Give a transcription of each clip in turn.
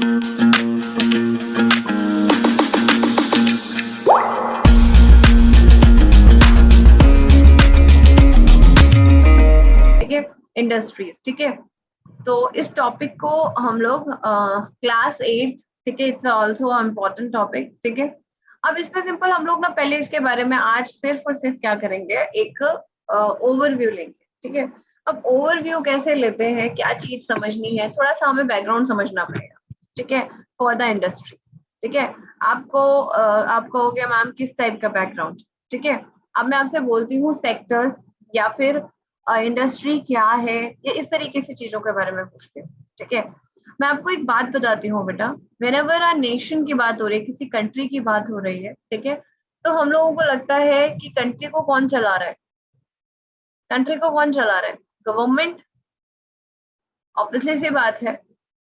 ठीक है, इंडस्ट्रीज। ठीक है, तो इस टॉपिक को हम लोग क्लास 8, ठीक है, इट्स आल्सो इम्पोर्टेंट टॉपिक। ठीक है, अब इसमें सिंपल हम लोग ना पहले इसके बारे में आज सिर्फ और सिर्फ क्या करेंगे, एक ओवरव्यू लेंगे। ठीक है, अब ओवरव्यू कैसे लेते हैं, क्या चीज समझनी है, थोड़ा सा हमें बैकग्राउंड समझना पड़ेगा। ठीक है, फॉर द इंडस्ट्रीज। ठीक है, आप कहोगे मैम किस टाइप का बैकग्राउंड। ठीक है, अब मैं आपसे बोलती हूँ सेक्टर्स या फिर इंडस्ट्री क्या है, ये इस तरीके से चीजों के बारे में पूछते हैं। ठीक है, मैं आपको एक बात बताती हूँ बेटा, व्हेनेवर अ नेशन की बात हो रही है, किसी कंट्री की बात हो रही है, ठीक है, तो हम लोगों को लगता है कि कंट्री को कौन चला रहा है, कंट्री को कौन चला रहा है, गवर्नमेंट। ऑब्वियसली सी बात है,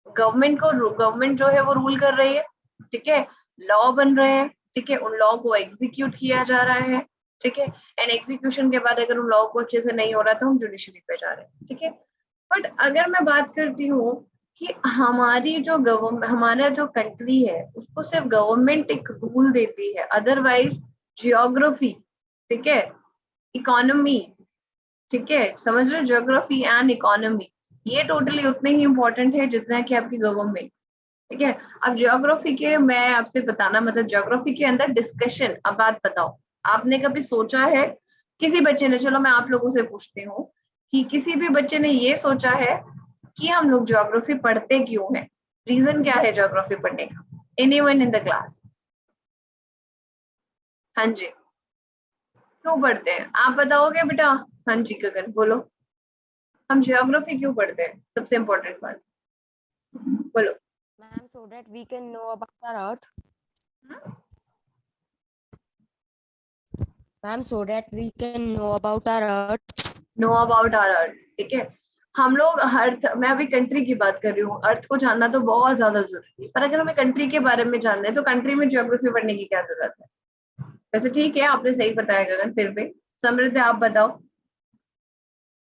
गवर्नमेंट जो है वो रूल कर रही है। ठीक है, लॉ बन रहे हैं। ठीक है, उन लॉ को एग्जीक्यूट किया जा रहा है। ठीक है, एंड एग्जीक्यूशन के बाद अगर उन लॉ को अच्छे से नहीं हो रहा तो हम जुडिशरी पे जा रहे हैं। ठीक है, बट अगर मैं बात करती हूँ कि हमारा जो कंट्री है उसको सिर्फ गवर्नमेंट एक रूल देती है, अदरवाइज जियोग्राफी, ठीक है, इकोनॉमी, ठीक है, समझ रहे हो, ज्योग्राफी एंड इकोनॉमी, ये टोटली उतने ही इंपॉर्टेंट है जितना कि आपकी गवर्नमेंट। ठीक है, अब ज्योग्राफी के मैं आपसे बताना, मतलब ज्योग्राफी के अंदर डिस्कशन। अब बात बताओ, आपने कभी सोचा है, किसी बच्चे ने, चलो मैं आप लोगों से पूछती हूँ कि किसी भी बच्चे ने ये सोचा है कि हम लोग ज्योग्राफी पढ़ते क्यों है, रीजन क्या है ज्योग्राफी पढ़ने का, एनीवन इन द क्लास? हाँ जी, क्यों पढ़ते हैं आप बताओगे बेटा? हाँ जी गगन बोलो, हम ज्योग्राफी क्यों पढ़ते हैं, सबसे इम्पोर्टेंट बात बोलो। Ma'am, so that we can know about our Earth. Ma'am, so that we can know about our Earth. Know about our earth. ठीक है, हम लोग अर्थ, मैं अभी कंट्री की बात कर रही हूँ, अर्थ को जानना तो बहुत ज्यादा जरूरी है, पर अगर हमें कंट्री के बारे में जानना है तो कंट्री में ज्योग्राफी पढ़ने की क्या जरूरत है? वैसे ठीक है, आपने सही बताया गगन, फिर भी समृद्ध आप बताओ।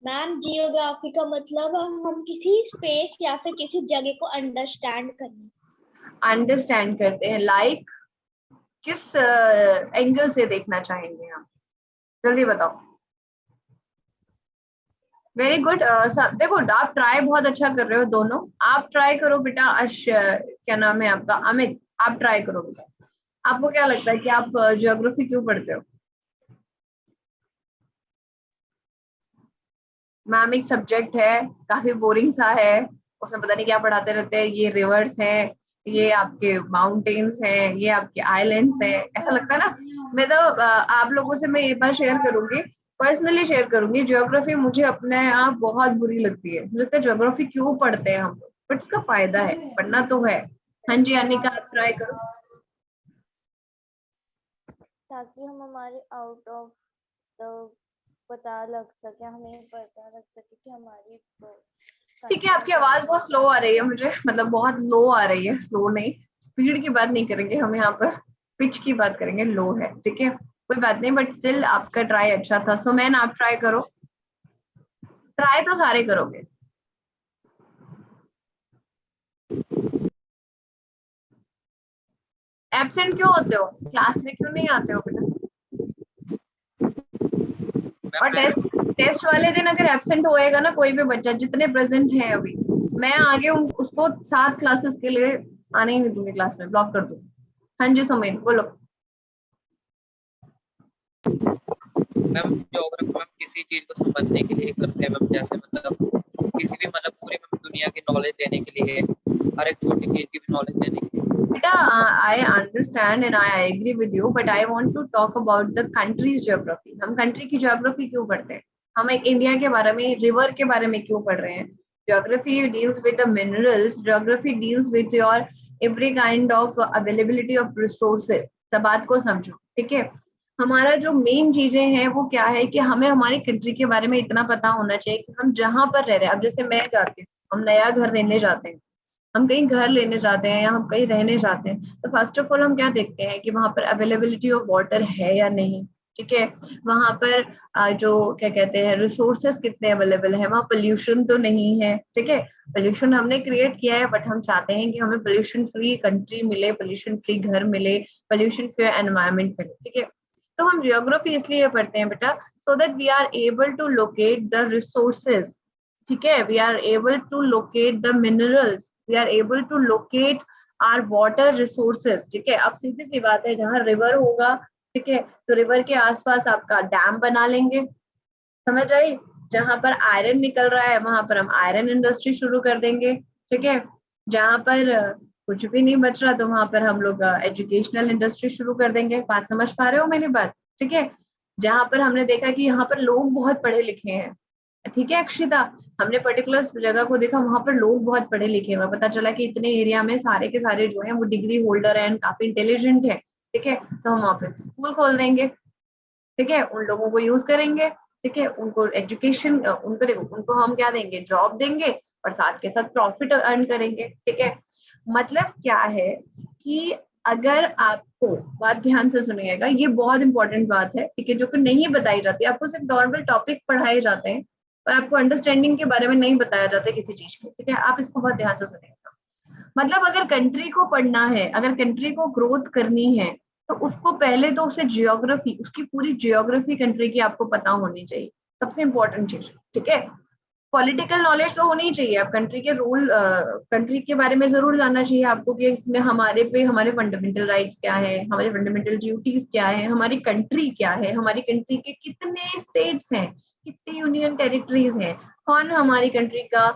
मैम जियोग्राफी का मतलब हम किसी स्पेस या फिर किसी जगह को अंडरस्टैंड करना। अंडरस्टैंड करते हैं, लाइक किस एंगल से देखना चाहेंगे हम, जल्दी बताओ। Very good. देखो आप ट्राई बहुत अच्छा कर रहे हो दोनों, आप ट्राई करो बेटा। क्या नाम है आपका, अमित, आप ट्राई करो बेटा। आपको क्या लगता है कि आप ज्योग्राफी क्यों पढ़ते हो? मैम एक सब्जेक्ट है, काफी बोरिंग सा है, उसमें पता नहीं क्या पढ़ाते रहते हैं, ये रिवर्स है, ये आपके माउंटेन्स हैं, ये आपके आइलैंड्स हैं, ऐसा लगता है ना। मैं तो आप लोगों से मैं ये बात शेयर करूंगी, पर्सनली शेयर करूंगी, ज्योग्राफी मुझे अपने आप बहुत बुरी लगती है, मुझे लगता है ज्योग्राफी क्यों पढ़ते हैं हम लोग, बट इसका फायदा है, पढ़ना तो है। हाँ जी अनिका, आप ट्राई करो। ताकि हम हमारे आउट ऑफ द पता लग सके, हमें पता लग सके कि हमारी ठीक है, आपकी आवाज बहुत स्लो आ रही है मुझे, मतलब बहुत लो आ रही है, स्लो नहीं, स्पीड की बात नहीं करेंगे हम यहाँ पर, पिच की बात करेंगे, लो है। ठीक है, कोई बात नहीं, बट स्टिल आपका ट्राई अच्छा था। सो मैन आप ट्राई करो, ट्राई तो सारे करोगे। एब्सेंट क्यों होते हो, क्लास में क्यों नहीं आते हो बेटा? और टेस्ट वाले दिन अगर एब्सेंट होएगा ना कोई भी बच्चा, जितने प्रेजेंट हैं अभी, मैं आगे उसको 7 क्लासेस के लिए आने ही नहीं दूंगी, क्लास में ब्लॉक कर दूंगी। हाँ जी सुमेन बोलो। मैम ज्योग्राफी मैम किसी चीज को समझने के लिए करते हैं मैम, जैसे मतलब किसी भी मतलब पूरी मैम दुनिया की नॉलेज लेने के लिए, हर एक छोटी चीज की भी नॉलेज लेने के लिए। बेटा I understand and I agree with you, but I want to talk about the country's geography. हम कंट्री की ज्योग्राफी क्यों पढ़ते हैं, हम एक इंडिया के बारे में, रिवर के बारे में क्यों पढ़ रहे हैं? Geography deals with the minerals, geography deals with your every kind of availability of resources. सब बात को समझो। ठीक है, हमारा जो मेन चीजें हैं वो क्या है कि हमें हमारी कंट्री के बारे में इतना पता होना चाहिए कि हम जहां पर रह रहे हैं, अब जैसे मैं जाती हूँ, हम नया घर लेने जाते हैं, हम कहीं घर लेने जाते हैं या हम कहीं रहने जाते हैं, तो फर्स्ट ऑफ ऑल हम क्या देखते हैं कि वहां पर अवेलेबिलिटी ऑफ वाटर है या नहीं। ठीक है, वहां पर जो क्या कहते हैं रिसोर्सेस कितने अवेलेबल है, वहाँ पोल्यूशन तो नहीं है, ठीक है, पोल्यूशन हमने क्रिएट किया है बट हम चाहते हैं कि हमें पोल्यूशन फ्री कंट्री मिले, पोल्यूशन फ्री घर मिले, पोल्यूशन फ्री एनवायरनमेंट मिले, ठीक है। तो हम जियोग्राफी इसलिए पढ़ते हैं बेटा, so that we are able to locate the resources, ठीक है, we are able to locate the minerals, we are able to locate our water resources, ठीक है। अब सीधी सी बात है, जहाँ रिवर होगा, ठीक है, तो रिवर के आसपास आपका डैम बना लेंगे, समझ आई, जहां पर आयरन निकल रहा है वहां पर हम आयरन इंडस्ट्री शुरू कर देंगे, ठीक है, जहां पर कुछ भी नहीं बच रहा तो वहां पर हम लोग एजुकेशनल इंडस्ट्री शुरू कर देंगे। बात समझ पा रहे हो मेरी बात, ठीक है। जहां पर हमने देखा कि यहाँ पर लोग बहुत पढ़े लिखे हैं, ठीक है अक्षिता, हमने पर्टिकुलर जगह को देखा, वहां पर लोग बहुत पढ़े लिखे हैं, पता चला कि इतने एरिया में सारे के सारे जो है वो डिग्री होल्डर हैं, काफी इंटेलिजेंट है, ठीक है, तो हम वहां पे स्कूल खोल देंगे, ठीक है, उन लोगों को यूज करेंगे, ठीक है, उनको एजुकेशन, उनको देखो, उनको हम क्या देंगे, जॉब देंगे और साथ के साथ प्रॉफिट अर्न करेंगे, ठीक है। मतलब क्या है कि अगर आपको, बात ध्यान से सुनिएगा, ये बहुत इंपॉर्टेंट बात है, ठीक है, जो कि नहीं बताई जाती, आपको सिर्फ नॉर्मल टॉपिक पढ़ाए जाते हैं और आपको अंडरस्टैंडिंग के बारे में नहीं बताया जाता किसी चीज के, ठीक है, आप इसको बहुत ध्यान से सुनिएगा। मतलब अगर कंट्री को पढ़ना है, अगर कंट्री को ग्रोथ करनी है, तो उसको पहले तो उसे जियोग्राफी, उसकी पूरी जियोग्राफी कंट्री की आपको पता होनी चाहिए, सबसे इंपॉर्टेंट चीज, ठीक है। पॉलिटिकल नॉलेज तो होनी चाहिए, आप कंट्री के रूल, कंट्री के बारे में जरूर जानना चाहिए आपको कि इसमें हमारे पे हमारे फंडामेंटल राइट्स क्या है, हमारे फंडामेंटल ड्यूटीज क्या है, हमारी कंट्री क्या है, हमारी कंट्री के कितने स्टेट्स हैं, कितनी यूनियन टेरिटरीज हैं, कौन हमारी कंट्री का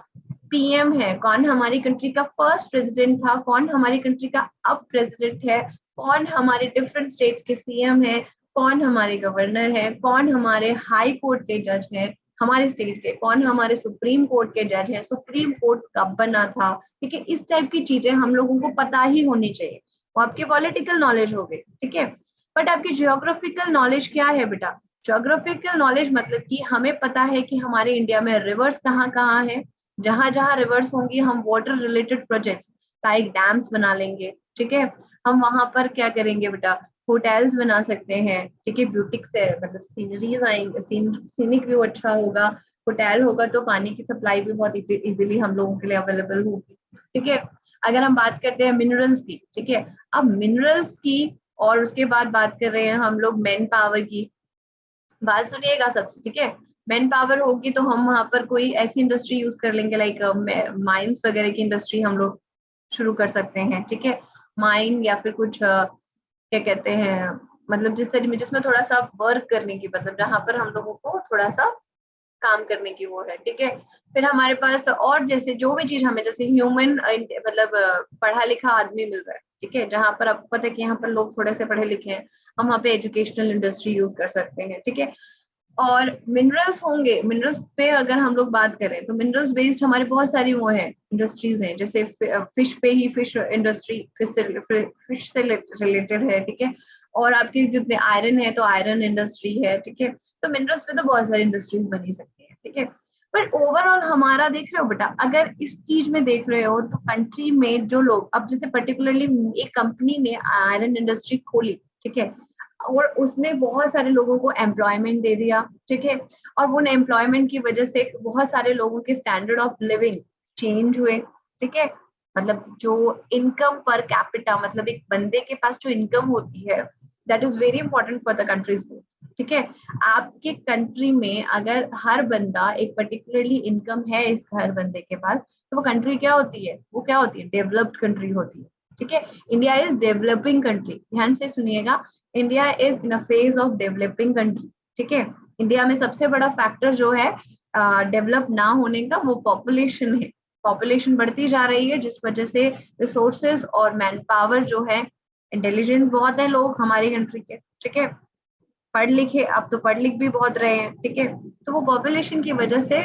पीएम है, कौन हमारी कंट्री का फर्स्ट प्रेसिडेंट था, कौन हमारी कंट्री का अब प्रेसिडेंट है, कौन हमारे डिफरेंट स्टेट्स के सीएम है, कौन हमारे गवर्नर है, कौन हमारे हाई कोर्ट के जज हैं हमारे स्टेट के, कौन हमारे सुप्रीम कोर्ट के जज हैं, सुप्रीम कोर्ट कब बना था, ठीक है, इस टाइप की चीजें हम लोगों को पता ही होनी चाहिए, वो आपकी पॉलिटिकल नॉलेज हो गई, ठीक है। बट आपकी जियोग्राफिकल नॉलेज क्या है बेटा, जियोग्राफिकल नॉलेज मतलब कि हमें पता है कि हमारे इंडिया में रिवर्स कहाँ कहाँ है, जहां जहां रिवर्स होंगी हम water related projects like dams बना लेंगे, ठीक है, हम वहां पर क्या करेंगे बेटा, होटल्स बना सकते हैं, ठीक है, ब्यूटिक से मतलब सीनरीज आएंगे, सीनिक व्यू अच्छा होगा, होटल होगा तो पानी की सप्लाई भी बहुत इजीली हम लोगों के लिए अवेलेबल होगी, ठीक है। अगर हम बात करते हैं मिनरल्स की, ठीक है, अब मिनरल्स की और उसके बाद बात कर रहे हैं हम लोग मैन पावर की, बात सुनिएगा सबसे, ठीक है। मैन पावर होगी तो हम वहां पर कोई ऐसी इंडस्ट्री यूज कर लेंगे लाइक माइंस वगैरह की इंडस्ट्री हम लोग शुरू कर सकते हैं, ठीक है, माइन या फिर कुछ क्या कहते हैं, मतलब जिस तरीके जिसमें थोड़ा सा वर्क करने की, मतलब जहां पर हम लोगों को थोड़ा सा काम करने की वो है, ठीक है। फिर हमारे पास और जैसे जो भी चीज हमें, जैसे ह्यूमन मतलब पढ़ा लिखा आदमी मिल रहा है, ठीक है, जहां पर आपको पता है कि यहाँ पर लोग थोड़े से पढ़े लिखे हैं, हम वहाँ पे एजुकेशनल इंडस्ट्री यूज कर सकते हैं, ठीक है। और मिनरल्स होंगे, मिनरल्स पे अगर हम लोग बात करें तो मिनरल्स बेस्ड हमारे बहुत सारी वो है इंडस्ट्रीज हैं, जैसे फिश पे ही फिश इंडस्ट्री, फिश से रिलेटेड है, ठीक है, और आपके जितने आयरन है तो आयरन इंडस्ट्री है, ठीक है, तो मिनरल्स पे तो बहुत सारी इंडस्ट्रीज बनी सकती है, ठीक है। बट ओवरऑल हमारा देख रहे हो बेटा, अगर इस चीज में देख रहे हो तो कंट्री में जो लोग, अब जैसे पर्टिकुलरली एक कंपनी ने आयरन इंडस्ट्री खोली, ठीक है, और उसने बहुत सारे लोगों को एम्प्लॉयमेंट दे दिया, ठीक है, और वो एम्प्लॉयमेंट की वजह से बहुत सारे लोगों के स्टैंडर्ड ऑफ लिविंग चेंज हुए, ठीक है, मतलब जो इनकम पर कैपिटा, मतलब एक बंदे के पास जो इनकम होती है, that is very important for the countries growth, ठीक है। आपके कंट्री में अगर हर बंदा एक पर्टिकुलरली इनकम है इस हर बंदे के पास, तो वो कंट्री क्या होती है, वो क्या होती है, डेवलप्ड कंट्री होती है, ठीक है। इंडिया इज डेवलपिंग कंट्री, ध्यान से सुनिएगा, India is in a phase of developing country, ठीक है। इंडिया में सबसे बड़ा फैक्टर जो है डेवलप ना होने का, वो पॉपुलेशन है, पॉपुलेशन बढ़ती जा रही है, जिस वजह से रिसोर्सेज और मैन पावर जो है, इंटेलिजेंस बहुत है लोग हमारी कंट्री के, ठीक है, पढ़ लिखे, अब तो पढ़ लिख भी बहुत रहे हैं, ठीक है, तो वो पॉपुलेशन की वजह से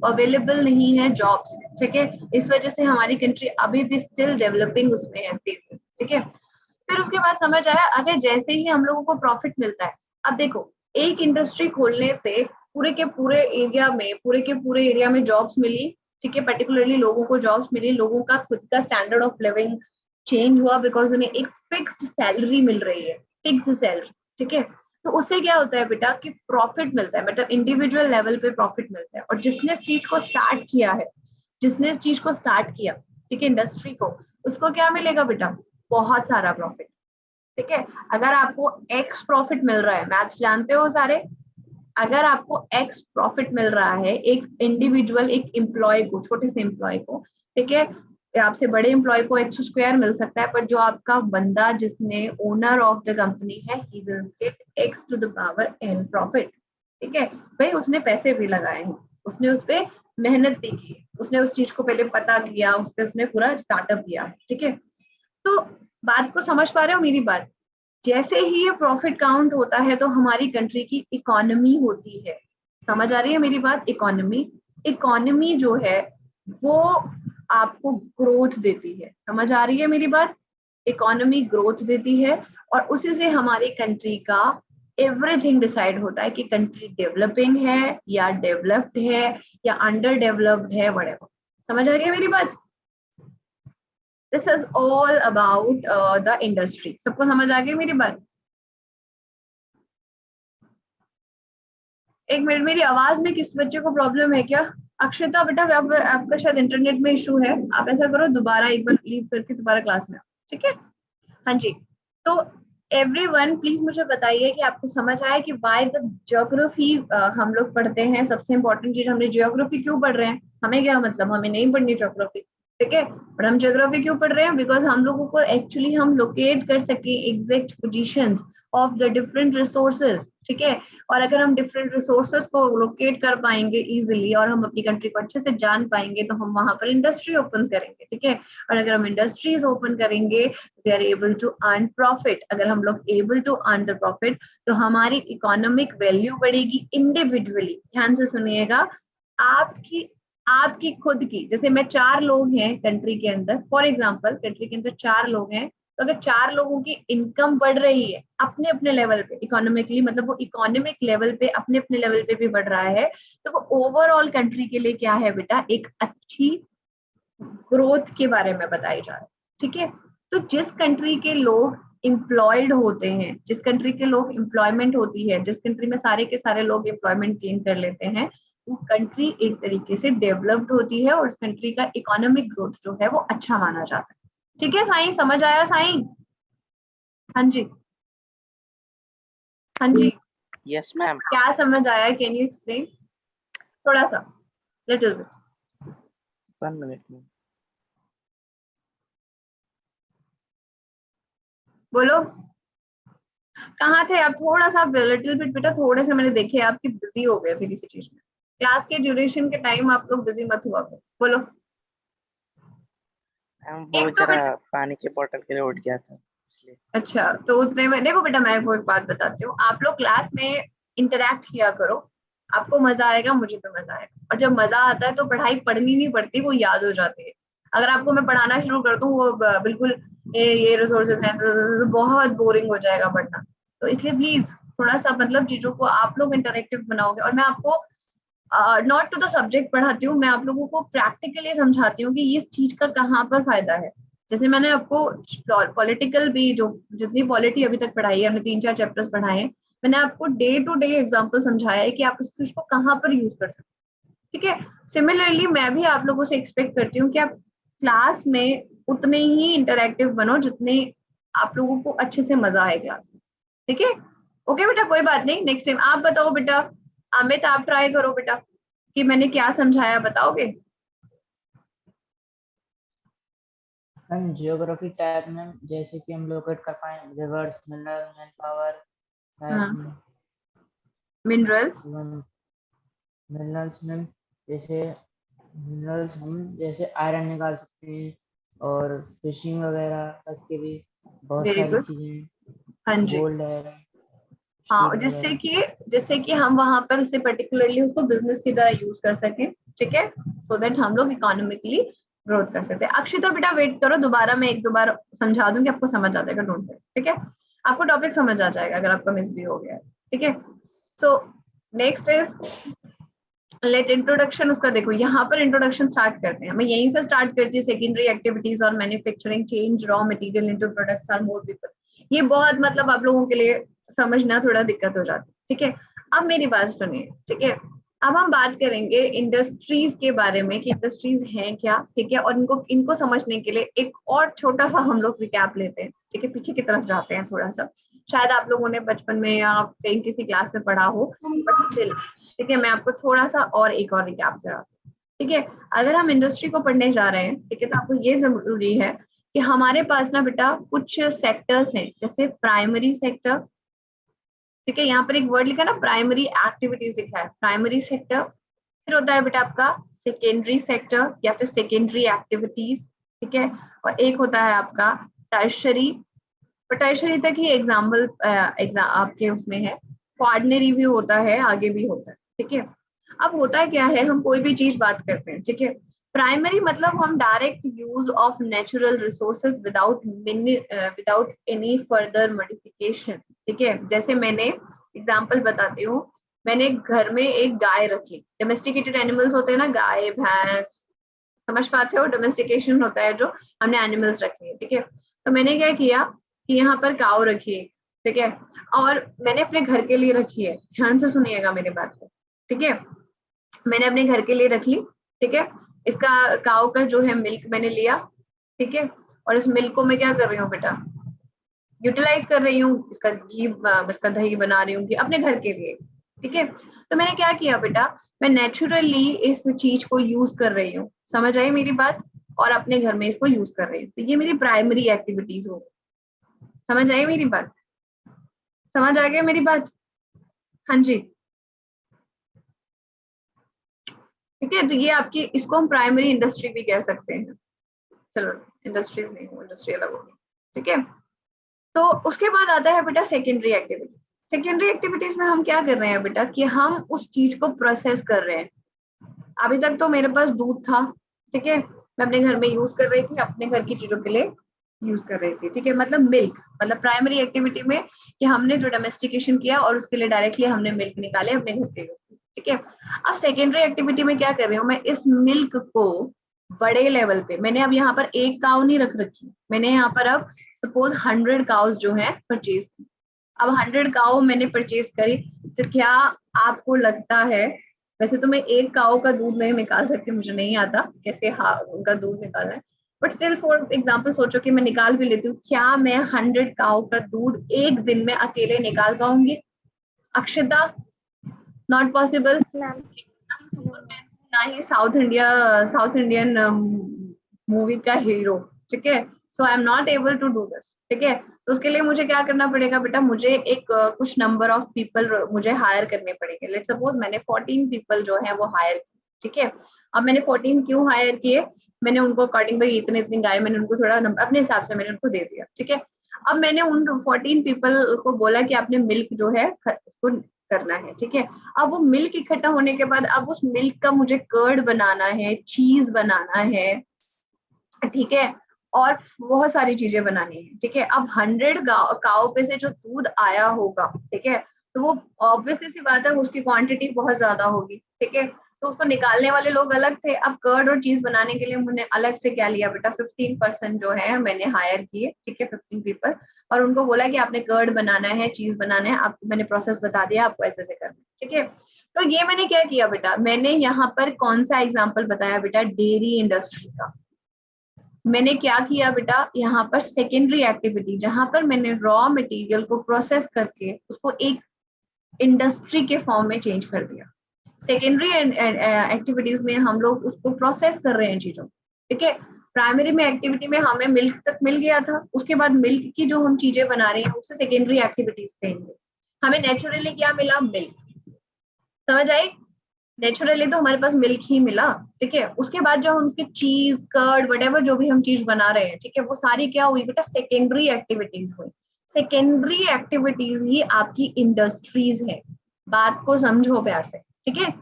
अवेलेबल नहीं है जॉब्स, ठीक है, इस वजह से हमारी कंट्री अभी भी स्टिल डेवलपिंग उसमें है, ठीक है। फिर उसके बाद समझ आया, अगर जैसे ही हम लोगों को प्रॉफिट मिलता है, अब देखो एक इंडस्ट्री खोलने से पूरे के पूरे एरिया में, पूरे के पूरे एरिया में जॉब्स मिली, ठीक है, पर्टिकुलरली लोगों को जॉब्स मिली, लोगों का खुद का स्टैंडर्ड ऑफ लिविंग चेंज हुआ, बिकॉज उन्हें एक फिक्स्ड सैलरी मिल रही है, फिक्स्ड सैलरी, ठीक है। तो उससे क्या होता है बेटा कि प्रॉफिट मिलता है, मतलब इंडिविजुअल लेवल पे प्रॉफिट मिलता है। और जिसने इस चीज को स्टार्ट किया है, जिसने इस चीज को स्टार्ट किया, ठीक है, इंडस्ट्री को, उसको क्या मिलेगा बेटा, बहुत सारा प्रॉफिट। ठीक है, अगर आपको एक्स प्रॉफिट मिल रहा है, मैथ्स जानते हो सारे, अगर आपको एक्स प्रॉफिट मिल रहा है एक इंडिविजुअल, एक एम्प्लॉय को, छोटे से एम्प्लॉय को, ठीक है, आपसे बड़े एम्प्लॉय को एक्स स्क्वायर मिल सकता है, पर जो आपका बंदा जिसने ओनर ऑफ द कंपनी है, he will get access to the power and profit. ठीक है भाई, उसने पैसे भी लगाए हैं, उसने उस पर मेहनत भी की, उसने उस चीज को पहले पता किया, उस पर उसने पूरा स्टार्टअप किया। ठीक है, तो बात को समझ पा रहे हो मेरी बात? जैसे ही ये प्रॉफिट काउंट होता है तो हमारी कंट्री की इकोनॉमी होती है। समझ आ रही है मेरी बात? इकोनॉमी, इकोनॉमी जो है वो आपको ग्रोथ देती है। समझ आ रही है मेरी बात? इकोनॉमी ग्रोथ देती है और उसी से हमारी कंट्री का एवरीथिंग डिसाइड होता है कि कंट्री डेवलपिंग है या डेवलप्ड है या अंडर डेवलप्ड है, व्हाटएवर। समझ आ रही है मेरी बात? This is all about the industry. सबको समझ आ गई मेरी बात? एक मिनट, मेरी आवाज में किस बच्चे को प्रॉब्लम है क्या? अक्षिता बेटा, आपका शायद इंटरनेट में इशू है, आप ऐसा करो दोबारा एक बार लीव करके दोबारा क्लास में आओ। ठीक है, हाँ जी। तो एवरीवन प्लीज मुझे बताइए कि आपको समझ आया कि व्हाई द ज्योग्राफी हम लोग पढ़ते हैं। सबसे इंपॉर्टेंट चीज, हमने ज्योग्राफी क्यों पढ़ रहे हैं? हमें क्या मतलब, हमें नहीं पढ़नी ज्योग्राफी, ठीक है, और हम ज्योग्राफी क्यों पढ़ रहे हैं? बिकॉज हम लोगों को एक्चुअली हम लोकेट कर सके exact positions of the different resources. ठीक है, और अगर हम डिफरेंट रिसोर्सेज को लोकेट कर पाएंगे इजीली और हम अपनी कंट्री को अच्छे से जान पाएंगे तो हम वहां पर इंडस्ट्री ओपन करेंगे। ठीक है, और अगर हम इंडस्ट्रीज ओपन करेंगे we are able to earn profit. अगर हम लोग able to earn the profit तो हमारी इकोनॉमिक वैल्यू बढ़ेगी इंडिविजुअली। ध्यान से सुनिएगा, आपकी आपकी खुद की, जैसे मैं 4 लोग हैं कंट्री के अंदर, फॉर एग्जांपल कंट्री के अंदर 4 लोग हैं, तो अगर 4 लोगों की इनकम बढ़ रही है अपने अपने लेवल पे इकोनॉमिकली, मतलब वो इकोनॉमिक लेवल पे अपने अपने लेवल पे भी बढ़ रहा है, तो वो ओवरऑल कंट्री के लिए क्या है बेटा, एक अच्छी ग्रोथ के बारे में बताई जा रही है। ठीक है, तो जिस कंट्री के लोग एम्प्लॉयड होते हैं, जिस कंट्री के लोग एम्प्लॉयमेंट होती है, जिस कंट्री में सारे के सारे लोग एम्प्लॉयमेंट गेन कर लेते हैं, वो कंट्री एक तरीके से डेवलप्ड होती है और उस कंट्री का इकोनॉमिक ग्रोथ जो है वो अच्छा माना जाता है। ठीक है साईं, समझ आया साईं? हाँ जी, हाँ जी, यस मैम। क्या समझ आया? कैन यू एक्सप्लेन थोड़ा सा, लिटिल बिट? 1 minute ma'am. बोलो, कहाँ थे आप? थोड़ा सा लिटिल बिट बेटा, थोड़े से मैंने देखे आपकी बिजी हो गए थे किसी चीज में। क्लास के ड्यूरेशन के टाइम आप लोग बिजी मत हुआ करो। बोलो। वो एक तो जरा पानी के बोतल के लिए उठ गया था इसलिए। अच्छा, तो उतने में देखो बेटा, मैं वो एक बात बताती हूँ, आप लोग क्लास में इंटरेक्ट किया करो, आपको मजा आएगा, मुझे भी मजा आएगा। और जब मजा आता है तो पढ़ाई पढ़नी नहीं पड़ती, वो याद हो जाती है। अगर आपको मैं पढ़ाना शुरू कर दूं वो बिल्कुल ये रिसोर्सेज हैं तो बहुत बोरिंग हो जाएगा पढ़ना। तो इसलिए प्लीज थोड़ा सा मतलब चीजों को आप लोग इंटरेक्टिव बनाओगे। और मैं आपको नॉट टू द सब्जेक्ट पढ़ाती हूँ, मैं आप लोगों को प्रैक्टिकली समझाती हूँ कि इस चीज का कहाँ पर फायदा है। जैसे मैंने आपको पॉलिटिकल भी, जो जितनी पॉलिटी अभी तक पढ़ाई है, हमने 3-4 चैप्टर्स पढ़ाए हैं, मैंने आपको डे टू डे एग्जाम्पल समझाया है कि आप इस चीज को कहाँ पर यूज कर सकते हैं। ठीक है, सिमिलरली मैं भी आप लोगों से एक्सपेक्ट करती हूँ कि आप क्लास में उतने ही इंटरेक्टिव बनो जितने आप लोगों को अच्छे से मजा आए क्लास में। ठीक है, ओके बेटा, कोई बात नहीं, नेक्स्ट टाइम आप बताओ बेटा। अमित, आप ट्राई करो बेटा कि मैंने क्या समझाया, बताओगे? मैम जियोग्राफी टैब में जैसे कि हम लोकेट कर पाए reverse, mineral, man power, minerals, minerals में जैसे मिनरल्स हम जैसे आयरन निकाल सकते हैं और फिशिंग वगैरह करके भी बहुत वेरी सारी गुड, चीजें, हाँ जी। गोल्ड है, हाँ, स्टील जिससे कि हम वहां पर उसे पर्टिकुलरली उसको बिजनेस की तरह यूज कर सकें। ठीक है, सो दैट हम लोग इकोनॉमिकली ग्रोथ कर सकते हैं। अक्षिता बेटा वेट करो, दोबारा मैं एक दो बार समझा दूंगी, आपको समझ आ जाएगा, डोंट वरी। ठीक है, आपको टॉपिक समझ आ जाएगा अगर आपका मिस भी हो गया है। ठीक है, so next is let introduction. उसका देखो, यहाँ पर इंट्रोडक्शन स्टार्ट करते हैं, मैं यहीं से स्टार्ट करती हूँ। सेकेंडरी एक्टिविटीज और manufacturing change raw material into products are more people. ये बहुत मतलब आप लोगों के लिए समझना थोड़ा दिक्कत हो जाती है, ठीक है। अब मेरी बात सुनिए, ठीक है। अब हम बात करेंगे इंडस्ट्रीज के बारे में कि इंडस्ट्रीज हैं क्या, ठीक है। और इनको इनको समझने के लिए एक और छोटा सा हम लोग रिकैप लेते हैं, ठीक है। पीछे की तरफ जाते हैं थोड़ा सा, शायद आप लोगों ने बचपन में या कहीं किसी क्लास में पढ़ा हो, बट स्टिल, ठीक है, मैं आपको थोड़ा सा और एक और रिकैप कराती हूँ, ठीक है। अगर हम इंडस्ट्री को पढ़ने जा रहे हैं, ठीक है, तो आपको ये जरूरी है कि हमारे पास ना बेटा कुछ सेक्टर्स हैं, जैसे प्राइमरी सेक्टर, ठीक है। यहाँ पर एक वर्ड लिखा है ना, प्राइमरी एक्टिविटीज लिखा है, प्राइमरी सेक्टर। फिर होता है बेटा आपका सेकेंडरी सेक्टर या फिर सेकेंडरी एक्टिविटीज, ठीक है। और एक होता है आपका टर्शरी, और टर्शरी तक ही एग्जाम्पल आपके उसमें है। क्वार्डनरी भी होता है, आगे भी होता है, ठीक है। अब होता है क्या है, हम कोई भी चीज बात करते हैं, ठीक है। प्राइमरी मतलब हम direct use of natural resources without any further modification, ठीक है। जैसे मैंने एग्जांपल बताती हूँ, मैंने घर में एक गाय रखी, डोमेस्टिकेटेड एनिमल्स होते हैं ना, गाय भैंस, समझ पाते हो, डोमेस्टिकेशन होता है जो हमने एनिमल्स रखे हैं, ठीक है। तो मैंने क्या किया कि यहाँ पर काऊ रखी है, ठीक है, और मैंने अपने घर के लिए रखी है, ध्यान से सुनिएगा मेरी बात को, ठीक है। मैंने अपने घर के लिए रख ली, ठीक है। इसका काऊ का जो है मिल्क मैंने लिया, ठीक है, और इस मिल्क को मैं क्या कर रही हूँ बेटा, यूटिलाइज कर रही हूँ, इसका घी इसका दही बना रही हूँ अपने घर के लिए, ठीक है। तो मैंने क्या किया बेटा, मैं नेचुरली इस चीज को यूज कर रही हूँ, समझ आई मेरी बात, और अपने घर में इसको यूज कर रही हूँ, तो ये मेरी प्राइमरी एक्टिविटीज हो, समझ आई मेरी बात, समझ आ गया मेरी बात, हाँ जी, ठीक है। तो ये आपकी, इसको हम प्राइमरी इंडस्ट्री भी कह सकते हैं, चलो इंडस्ट्रीज नहीं हो, इंडस्ट्री अलग होगी, ठीक है। तो उसके बाद आता है बेटा सेकेंडरी एक्टिविटीज। सेकेंडरी एक्टिविटीज में हम क्या कर रहे हैं बेटा कि हम उस चीज को प्रोसेस कर रहे हैं। अभी तक तो मेरे पास दूध था, ठीक है, मैं अपने घर में यूज कर रही थी, अपने घर की चीजों के लिए यूज कर रही थी, ठीक है। मतलब मिल्क, मतलब प्राइमरी एक्टिविटी में कि हमने जो डोमेस्टिकेशन किया और उसके लिए डायरेक्टली हमने मिल्क निकाले अपने घर के लिए, ठीक है। अब सेकेंडरी एक्टिविटी में क्या कर रही हूँ मैं, इस मिल्क को बड़े लेवल पे, मैंने अब यहाँ पर एक काउ नहीं रख रखी, मैंने यहाँ पर अब सपोज 100 काउज जो है परचेज की। अब 100 काउ मैंने परचेज करी, तो क्या आपको लगता है, वैसे तो मैं एक काउ का दूध नहीं निकाल सकती, मुझे नहीं आता कैसे उनका दूध निकालना है, बट स्टिल फॉर एग्जाम्पल सोचो कि मैं निकाल भी लेती हूँ, क्या मैं 100 काउ का दूध एक दिन में अकेले निकाल पाऊंगी अक्षता? Not possible. मैम ना ही साउथ इंडियन मूवी का हीरो, ठीक है। So I am not able to do this, ठीक है। तो उसके लिए मुझे क्या करना पड़ेगा बेटा, मुझे एक कुछ नंबर ऑफ पीपल मुझे हायर करने पड़ेंगे। लेट्स सपोज मैंने 14 पीपल जो है वो हायर, ठीक है। अब मैंने 14 क्यों हायर किए, मैंने उनको अकॉर्डिंग भाई इतने इतनी गाय, मैंने उनको थोड़ा अपने हिसाब से मैंने उनको दे दिया, ठीक है। अब मैंने उन 14 पीपल को बोला कि आपने मिल्क जो है उसको करना है, ठीक है। अब वो मिल्क इकट्ठा होने के बाद अब उस मिल्क का मुझे कर्ड बनाना है, चीज बनाना है, ठीक है, और बहुत सारी चीजें बनानी है, ठीक है। अब 100 काओ पे से जो दूध आया होगा, ठीक है, तो वो ऑब्वियसली सी बात है उसकी क्वांटिटी बहुत ज्यादा होगी, ठीक है। तो उसको निकालने वाले लोग अलग थे। अब कर्ड और चीज बनाने के लिए मैंने अलग से क्या लिया बेटा, 15% जो है मैंने हायर किए, ठीक है, 15 पीपल, और उनको बोला कि आपने कर्ड बनाना है, चीज बनाना है, आपको मैंने प्रोसेस बता दिया, आपको ऐसे ऐसे करना है, ठीक है। तो ये मैंने क्या किया बेटा, मैंने यहाँ पर कौन सा एग्जाम्पल बताया बेटा, डेयरी इंडस्ट्री का। मैंने क्या किया बेटा, यहाँ पर सेकेंडरी एक्टिविटी, जहां पर मैंने रॉ मटेरियल को प्रोसेस करके उसको एक इंडस्ट्री के फॉर्म में चेंज कर दिया। सेकेंडरी एक्टिविटीज में हम लोग उसको प्रोसेस कर रहे हैं चीजों, ठीक है। प्राइमरी में एक्टिविटी में हमें मिल्क तक मिल गया था, उसके बाद मिल्क की जो हम चीजें बना रहे हैं उससे सेकेंडरी एक्टिविटीज कहेंगे। हमें नेचुरली क्या मिला, मिल्क, समझ आई, नेचुरली तो हमारे पास मिल्क ही मिला, ठीक है। उसके बाद जो हम उसके चीज कर्ड वटेवर जो भी हम चीज बना रहे हैं, ठीक है, वो सारी क्या हुई बेटा, सेकेंडरी एक्टिविटीज हुई। सेकेंडरी एक्टिविटीज ही आपकी इंडस्ट्रीज है, बात को समझो प्यार से, ठीक है।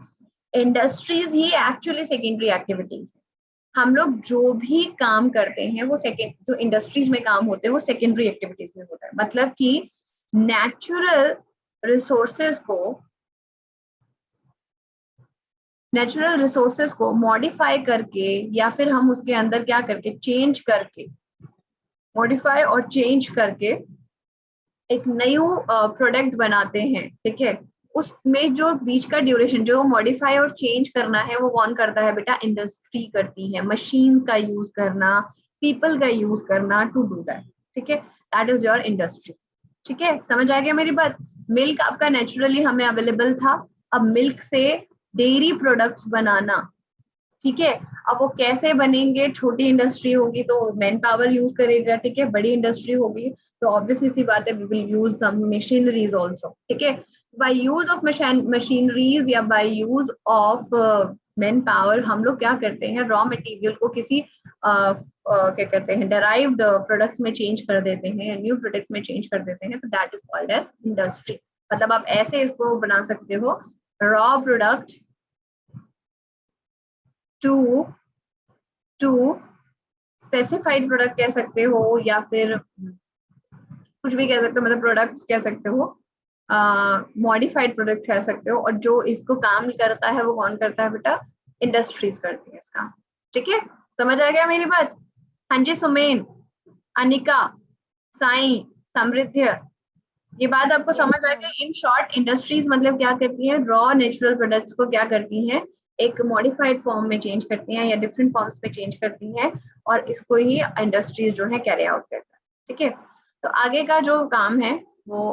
इंडस्ट्रीज ही एक्चुअली सेकेंडरी एक्टिविटीज है। हम लोग जो भी काम करते हैं वो सेकेंड, जो इंडस्ट्रीज में काम होते हैं वो सेकेंडरी एक्टिविटीज में होता है। मतलब कि नेचुरल रिसोर्सेस को मॉडिफाई करके या फिर हम उसके अंदर क्या करके चेंज करके, मॉडिफाई और चेंज करके एक न्यू प्रोडक्ट बनाते हैं, ठीक है, उसमें जो बीच का ड्यूरेशन जो मॉडिफाई और चेंज करना है वो कौन करता है बेटा, इंडस्ट्री करती है। मशीन का यूज करना, पीपल का यूज करना टू डू दैट, ठीक है, दैट इज योर इंडस्ट्री। ठीक है, समझ आ गया मेरी बात। मिल्क आपका नेचुरली हमें अवेलेबल था, अब मिल्क से डेयरी प्रोडक्ट्स बनाना, ठीक है, अब वो कैसे बनेंगे, छोटी इंडस्ट्री होगी तो मैन पावर यूज करेगा, ठीक है, बड़ी इंडस्ट्री होगी तो ऑब्वियसली सी बात है we will use some machineries also, ठीक है। बाय यूज ऑफ मशीनरीज या by use of man power हम लोग क्या करते हैं, रॉ मटेरियल को किसी क्या कहते हैं डेराइव्ड प्रोडक्ट्स में चेंज कर देते हैं, न्यू प्रोडक्ट्स में चेंज कर देते हैं, तो that is called as industry. मतलब आप ऐसे इसको बना सकते हो, raw products to specified product कह सकते हो, या फिर कुछ भी कह सकते हो, मतलब प्रोडक्ट्स कह सकते हो, मॉडिफाइड प्रोडक्ट्स कह सकते हो, और जो इसको काम करता है वो कौन करता है बेटा, इंडस्ट्रीज करती है इसका, ठीक है, समझ आ गया मेरी बात। हाँ जी सुमेन, अनिका, साई, समृद्ध, ये बात आपको समझ आ गई। इन शॉर्ट इंडस्ट्रीज मतलब क्या करती है, रॉ नेचुरल प्रोडक्ट्स को क्या करती हैं, एक मॉडिफाइड फॉर्म में चेंज करती हैं या डिफरेंट फॉर्म्स में चेंज करती हैं, और इसको ही इंडस्ट्रीज जो है कैरी आउट करता है, ठीक है। तो आगे का जो काम है वो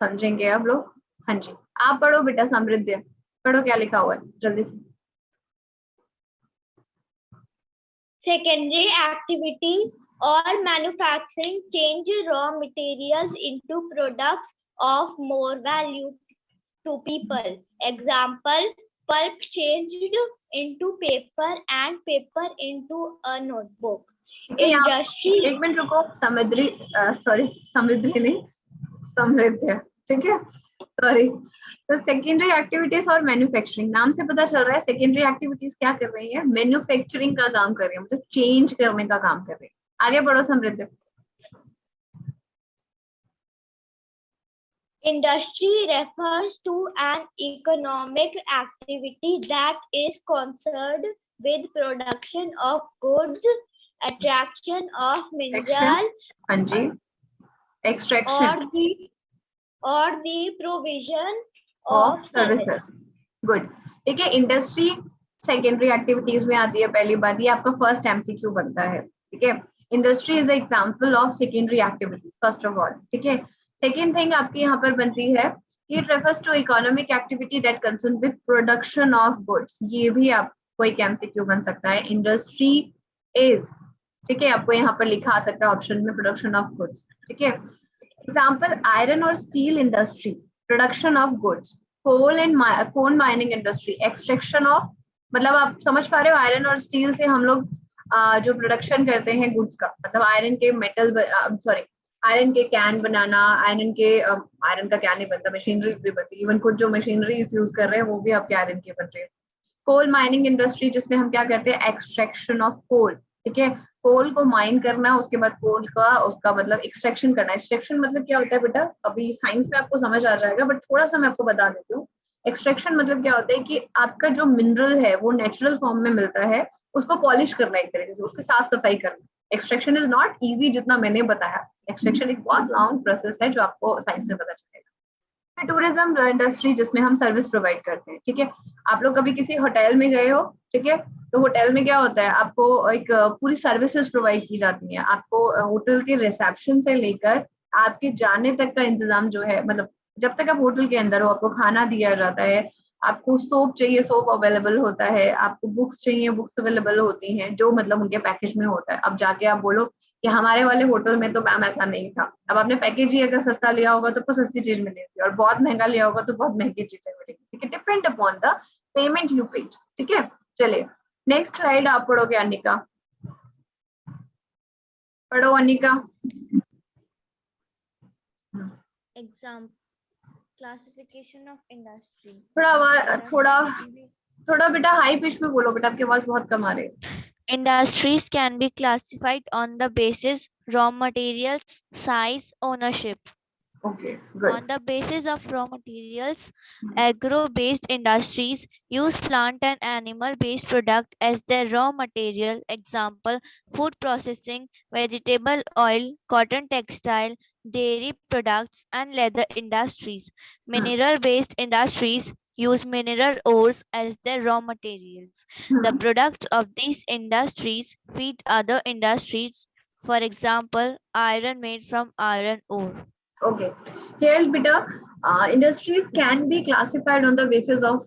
समझेंगे अब लोग। हाँ जी, आप पढ़ो बेटा, समृद्ध पढ़ो, क्या लिखा हुआ है जल्दी से। Secondary activities or manufacturing change raw materials into products of more value to people. Example, pulp changed into paper and paper into a notebook. ठीक है, यहाँ Industry एक मिनट रुको, समृद्धि सॉरी समृद्धि नहीं, समृद्ध, ठीक है, सॉरी। तो सेकेंडरी एक्टिविटीज और मैन्युफैक्चरिंग, नाम से पता चल रहा है सेकेंडरी एक्टिविटीज क्या कर रही है, मैन्युफैक्चरिंग का काम कर रही है, मतलब चेंज करने का काम कर रही है। आगे बढ़ो समृद्ध। Industry refers to an economic activity that is concerned with production of goods, attraction of mineral, हाँ जी, extraction or the provision of of services, service. Good, ठीक है। इंडस्ट्री सेकेंडरी एक्टिविटीज में आती है, पहली बात ये आपका फर्स्ट एमसीक्यू बनता है, ठीक है। Industry is example of secondary activities first of all, ठीक है। सेकेंड थिंग आपकी यहाँ पर बनती है, it refers to economic activity that concern with production of goods, ये भी आपको एक एमसीक्यू बन सकता है। इंडस्ट्री इज, ठीक है, आपको यहाँ पर लिखा आ सकता है ऑप्शन में, प्रोडक्शन ऑफ गुड्स, ठीक है। एग्जाम्पल, आयरन और steel industry, production of goods, coal and coal mining industry, extraction of, मतलब आप समझ पा रहे हो, आयरन और स्टील से हम लोग जो प्रोडक्शन करते हैं गुड्स का, मतलब आयरन के मेटल, सॉरी आयरन के कैन बनाना, आयरन का कैन नहीं बनता, मशीनरीज भी बनती है, इवन खुद जो मशीनरीज यूज कर रहे हैं वो भी आपके आयरन के बन रहे हैं। कोल माइनिंग इंडस्ट्री, जिसमें हम क्या करते हैं, एक्सट्रैक्शन ऑफ कोल, ठीक है, कोल को माइन करना, उसके बाद कोल का उसका मतलब एक्सट्रैक्शन करना। एक्सट्रैक्शन मतलब क्या होता है बेटा, अभी साइंस में आपको समझ आ जाएगा, बट थोड़ा सा मैं आपको बता देती हूँ। एक्सट्रैक्शन मतलब क्या होता है कि आपका जो मिनरल है वो नेचुरल फॉर्म में मिलता है, उसको पॉलिश करना, एक तरीके से उसकी साफ सफाई करना। एक्सट्रैक्शन इज नॉट इजी जितना मैंने बताया, एक्सट्रैक्शन एक बहुत लॉन्ग प्रोसेस है जो आपको साइंस में पता चलेगा। टूरिज्म इंडस्ट्री, जिसमें हम सर्विस प्रोवाइड करते हैं, ठीक है। आप लोग कभी किसी होटल में गए हो, ठीक है, तो होटल में क्या होता है, आपको एक पूरी सर्विसेज प्रोवाइड की जाती है, आपको होटल के रिसेप्शन से लेकर आपके जाने तक का इंतजाम जो है, मतलब जब तक आप होटल के अंदर हो आपको खाना दिया जाता है, आपको सोप चाहिए सोप अवेलेबल होता है, आपको बुक्स चाहिए बुक्स अवेलेबल होती हैं, जो मतलब उनके पैकेज में होता है। अब जाके आप बोलो कि हमारे वाले होटल में तो मैम ऐसा नहीं था, अब आपने पैकेज ही अगर सस्ता लिया होगा तो आपको सस्ती चीज मिलेगी, और बहुत महंगा लिया होगा तो बहुत महंगी चीजें मिलेगी, ठीक है, depend upon the payment you paid, ठीक है। चलिए नेक्स्ट स्लाइड आप पढ़ोगे, अनिका पढ़ो, Anika. Example, classification of industry. थोड़ा बेटा हाई पिच में बोलो बेटा, आपकी आवाज बहुत कम आ रही है। Industries can be classified on the basis raw materials, size, ownership. Okay, good. On the basis of raw materials, Hmm. agro-based industries use plant and animal-based product as their raw material. Example, food processing, vegetable oil, cotton textile, dairy products, and leather industries. Hmm. Mineral-based industries use mineral ores as their raw materials. The Hmm. products of these industries feed other industries. For example, iron made from iron ore. Okay. Here, beta, industries can be classified on the basis of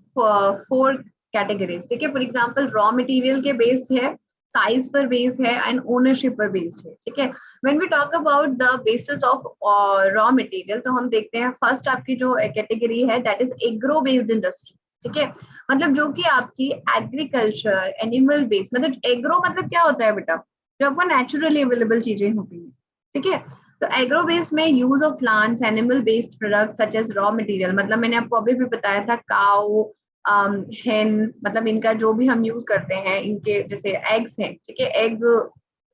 four categories. ठीक है, for example, raw material के based है, size पर based है, and ownership पर based है. ठीक है. When we talk about the basis of raw material, तो हम देखते हैं first आपकी जो category है, that is agro based industry. ठीक है, मतलब जो कि आपकी एग्रीकल्चर एनिमल बेस्ड, मतलब एग्रो मतलब क्या होता है बेटा, जो आपको नेचुरली अवेलेबल चीजें होती हैं. ठीक है, तो एग्रो बेस्ड में use of plants animal based product such as raw material, मतलब मैंने आपको अभी भी बताया था काउ, हेन, मतलब इनका जो भी हम यूज करते हैं, इनके जैसे एग्स हैं. ठीक है, एग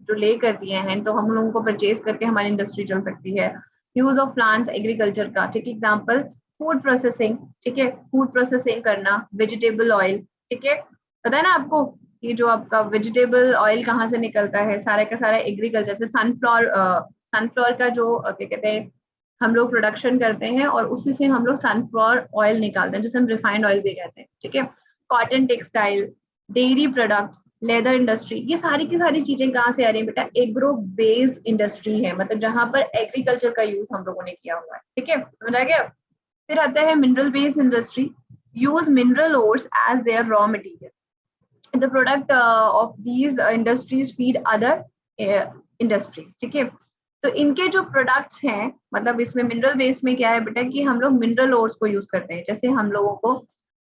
जो ले करती हैं तो हम लोगों को परचेज करके हमारी इंडस्ट्री चल सकती है. यूज ऑफ प्लांट्स एग्रीकल्चर का, ठीक है, एग्जांपल फूड प्रोसेसिंग. ठीक है, फूड प्रोसेसिंग करना, वेजिटेबल ऑयल. ठीक है, पता है ना आपको कि जो आपका वेजिटेबल ऑयल कहाँ से निकलता है, सारा का सारा एग्रीकल्चर से. सनफ्लावर का जो क्या कहते हैं, हम लोग प्रोडक्शन करते हैं और उसी से हम लोग सनफ्लावर ऑयल निकालते हैं, जिसे हम रिफाइंड ऑयल भी कहते हैं. ठीक है, cotton textile, dairy product, leather industry, ये सारी की सारी चीजें कहाँ से आ रही है बेटा, एग्रो बेस्ड इंडस्ट्री है, मतलब जहां पर एग्रीकल्चर का यूज हम लोगों ने किया हुआ है. ठीक है, समझ आ गया. फिर आता है mineral based industry, use mineral ores as their raw material. the product of these industries feed other industries. ठीक है, तो इनके जो प्रोडक्ट्स हैं, मतलब इसमें मिनरल बेस में क्या है बेटा कि हम लोग मिनरल ओर्स को यूज करते हैं. जैसे हम लोगों को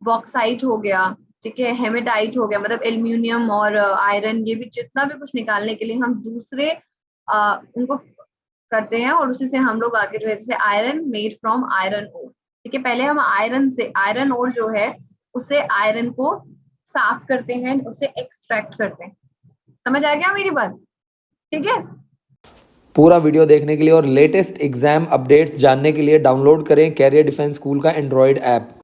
बॉक्साइट हो गया, ठीक है, हेमेटाइट हो गया, मतलब एल्यूमिनियम और आयरन, ये भी जितना भी कुछ निकालने के लिए हम दूसरे उनको करते हैं और उसी से हम लोग आगे जो है, जैसे iron made from iron ore. ठीक है, पहले हम आयरन ओर जो है उससे आयरन को साफ करते हैं, उसे एक्सट्रैक्ट करते हैं. समझ आ गया मेरी बात? ठीक है. पूरा वीडियो देखने के लिए और लेटेस्ट एग्जाम अपडेट्स जानने के लिए डाउनलोड करें कैरियर डिफेंस स्कूल का एंड्रॉयड ऐप.